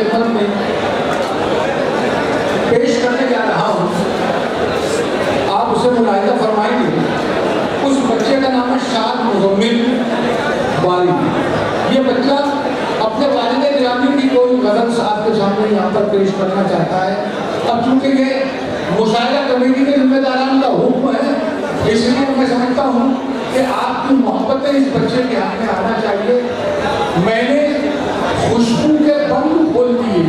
खिदमत में पेश करने जा रहा हूँ, आप उसे मुलाहिजा फरमाएंगे। उस बच्चे का नाम है शाद मुजम्मिल वाली। ये बच्चा अपने वालिद गिरामी की कोई गज़ल आपके सामने यहाँ पर पेश करना चाहता है। अब चूंकि ये मुशायरा कमेटी के जिम्मेदारान का हुक्म है, इसलिए मैं समझता हूँ कि आपकी मोहब्बतें इस बच्चे के हाथ में आना चाहिए। मैंने खुशबू के बंद खोल दिए,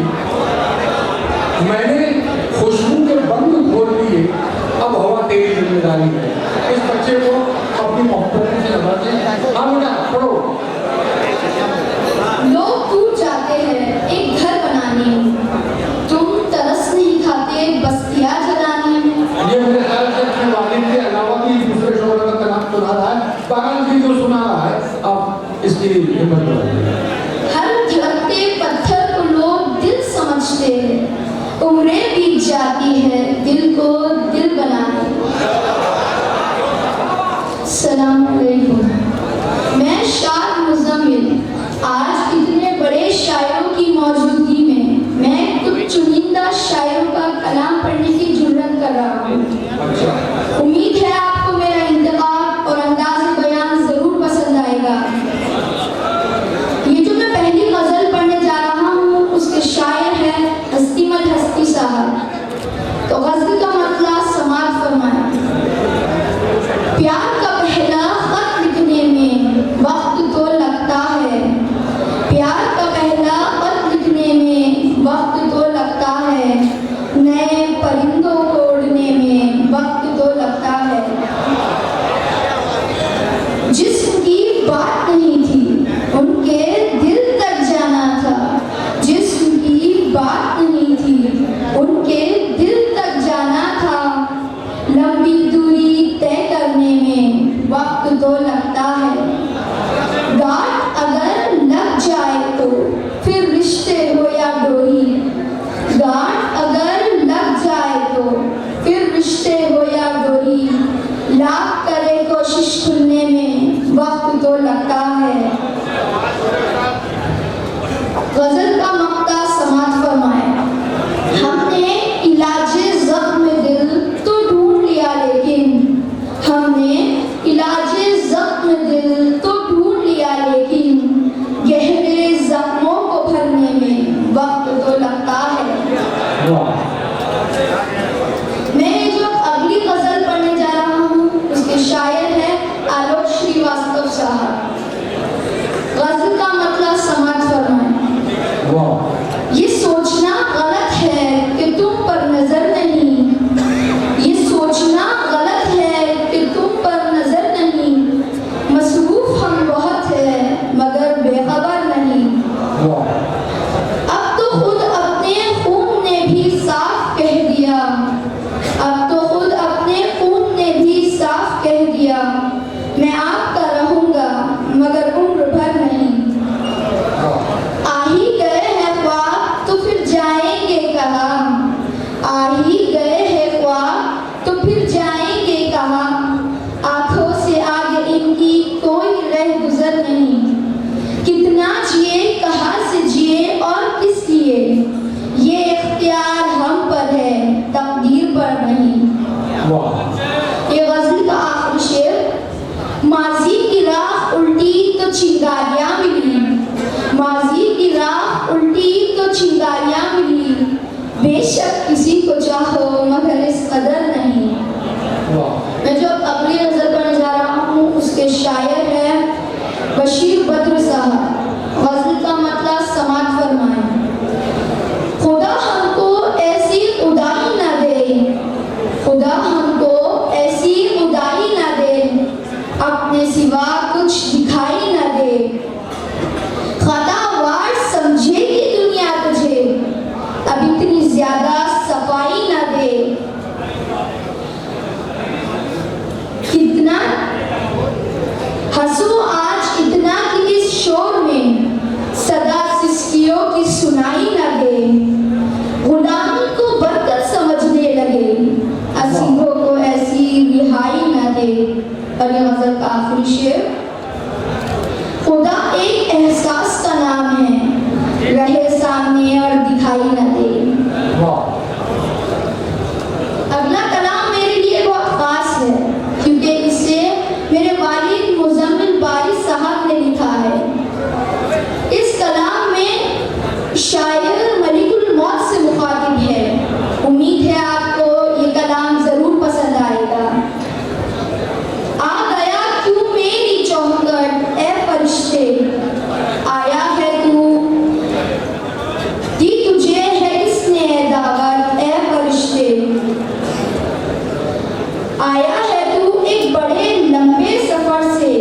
मैंने खुशबू के बंद खोल दिए, अब हवा तेरी जिम्मेदारी है। इस बच्चे को अपनी मोहब्बत से नवाजें। हाँ बेटा पढ़ो। लोग टूट जाते हैं एक घर बनाने में, तुम तरस नहीं खाते बस्तियां जलाने में। ये मेरे ख्याल से अपने वालिद के अलावा भी दूसरे शोहर का कलाम सुना रहा है। बहरहाल जी जो सुना रहा है आप इसकी हिम्मत बढ़ाइए। हर धड़कते पत्थर को लोग दिल समझते हैं, उम्रें बीत जाती है दिल को दिल बनाने। सलाम अलैकुम, मैं शाद मुजम्मिल आज इतने बड़े शायरों की मौजूदगी में मैं कुछ चुनिंदा शायरों का कलाम पढ़ने की जुर्रत कर रहा हूँ। उम्मीद है आपको मेरा इंतखाब और अंदाज़ बयान जरूर पसंद आएगा। ये जो मैं पहली गजल पढ़ने जा रहा हूँ उसके शायर है हस्तीमत हस्ती साहब। तो गजल का मतलब समाज फरमाया। प्यार का पहला खत लिखने में वक्त तो लगता है, प्यार का पहला खत लिखने में वक्त तो लगता है, नए परिंदों को उड़ने में वक्त तो लगता है। जिसकी बात नहीं थी उनके दिल तक जाना था, जिसकी बात नहीं थी उनके दिल तक जाना था, लंबी दूरी तय करने में वक्त तो लगता है। गांठ अगर लग जाए तो फिर रिश्ते हो या डोरी, गांठ अगर लग जाए तो फिर रिश्ते हो या डोरी, लाख करे कोशिश खुलने में वक्त तो लगता है। गजल का मक्ता समात फरमाया। हमने इलाजे ज़ख्म दिल तो ढूंढ लिया, लेकिन हमने इलाजे ज़ख्म दिल तो ढूंढ लिया, लेकिन गहरे जख्मों को भरने में वक्त तो लगता है। मैं जो अगली गजल पढ़ने जा रहा हूँ उसके शायर है आलोक श्रीवास्तव साहब। गजल का मतलब समाज फरमाए। ये सोचना गलत है कि तुम पर नजर नहीं, ये सोचना गलत है कि तुम पर नजर नहीं, मसरूफ हम बहुत है मगर बेखबर नहीं। अब तो खुद अपने खून ने भी साफ कह दिया, अब तो खुद अपने खून ने भी साफ कह दिया, मैं आपका रहूंगा मगर उम्र भर नहीं। आ ही गए हैं ख्वाब तो फिर जाएंगे कहाँ, आ ही गए हैं ख्वाब तो फिर जाएंगे कहाँ, आंखों से आगे इनकी कोई रह गुजर नहीं। कितना जिए कहाँ से जिए और किस लिए, ये इख्तियार हम पर है तकदीर पर नहीं। ये गजल का आखिरी शेर। माजी की राह उल्टी तो चिंगारियां मिली, माजी की राह उल्टी तो चिंगारियां मिली, बेशक किसी को चाहो मगर इस कदर नहीं। मैं जो अगली नजर पढ़ने जा रहा हूँ उसके शायर है बशीर बद्र साहब। गजल का मतलब समात फरमाए। खुदा हमको ऐसी उदाई ना दे, खुदा हमको ऐसी उदाई ना दे, अपने सिवा कुछ दिखाई ना दे, खतावार समझेगी दुनिया तुझे, अब इतनी ज्यादा सफाई ना दे। सामने और दिखाई न दे। वाह। अगला कलाम मेरे लिए बहुत खास है क्योंकि इसे मेरे वालिद मुज़म्मिल बारी साहब ने लिखा है। इस कलाम में शायर मलिकुल मौत से मुखातिब है। उम्मीद है आपको ये कलाम जरूर पसंद आएगा। आ गया क्यों मेरी चौखट ए फरिश्ते, आया है तू, दी तुझे है किसने दावत ए फरिश्ते, आया है तू एक बड़े लंबे सफर से,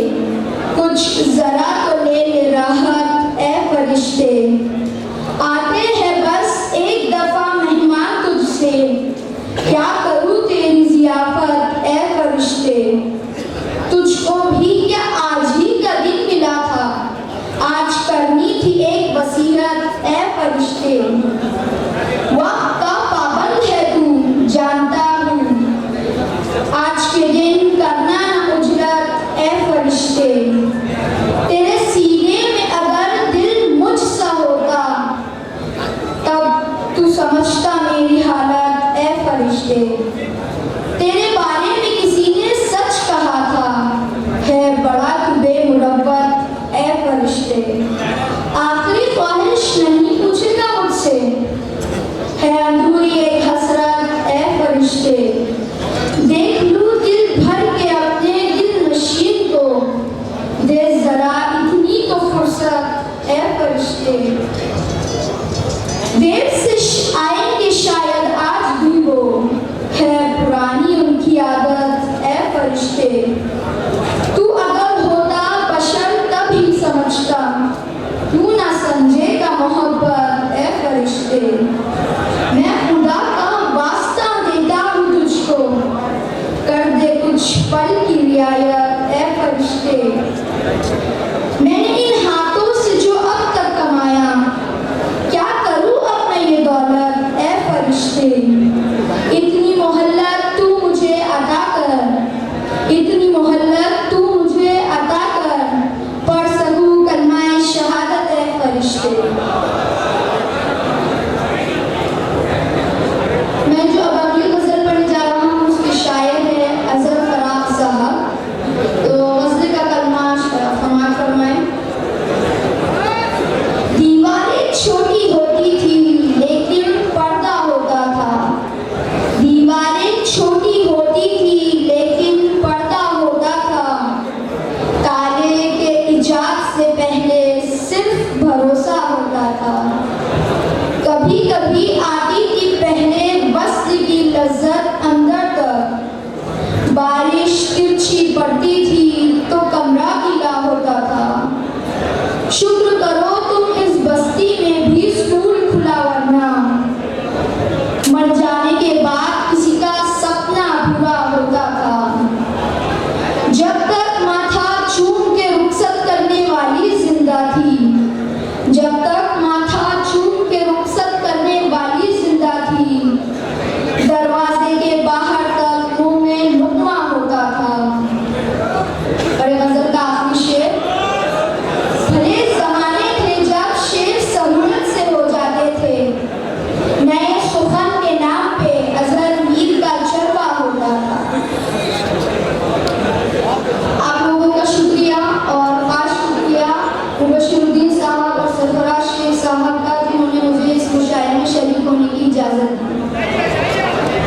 कुछ जरा तो ले ले राहत ए फरिश्ते, आते हैं बस एक दफा मेहमान तुझसे, क्या करूँ तेरी जियाफत ए फरिश्ते, तुझको भी क्या आज ही का दिन मिला था, आज करनी थी एक वसीयत ए फरिश्ते, वक्त का पाबंद है तू जानता हूँ, आज के दिन करना न उजरत ए फरिश्ते, तेरे सीने में अगर दिल मुझसा होता तब तू समझता मेरी हालत ए फरिश्ते, तेरे बारे में किसी ने सच कहा था, है बड़ा तू बेमुरव्वत ए फरिश्ते, आखिरी ख्वाहिश नहीं पूछेगा मुझसे, है अधूरी एक हसरत ए फरिश्ते, देख लूं दिल भर के अपने दिल नशीन को, दे जरा इतनी तो फुर्सत ए फरिश्ते, देर से आएंगे शायद आज भी वो, है पुरानी उनकी आदत ए फरिश्ते,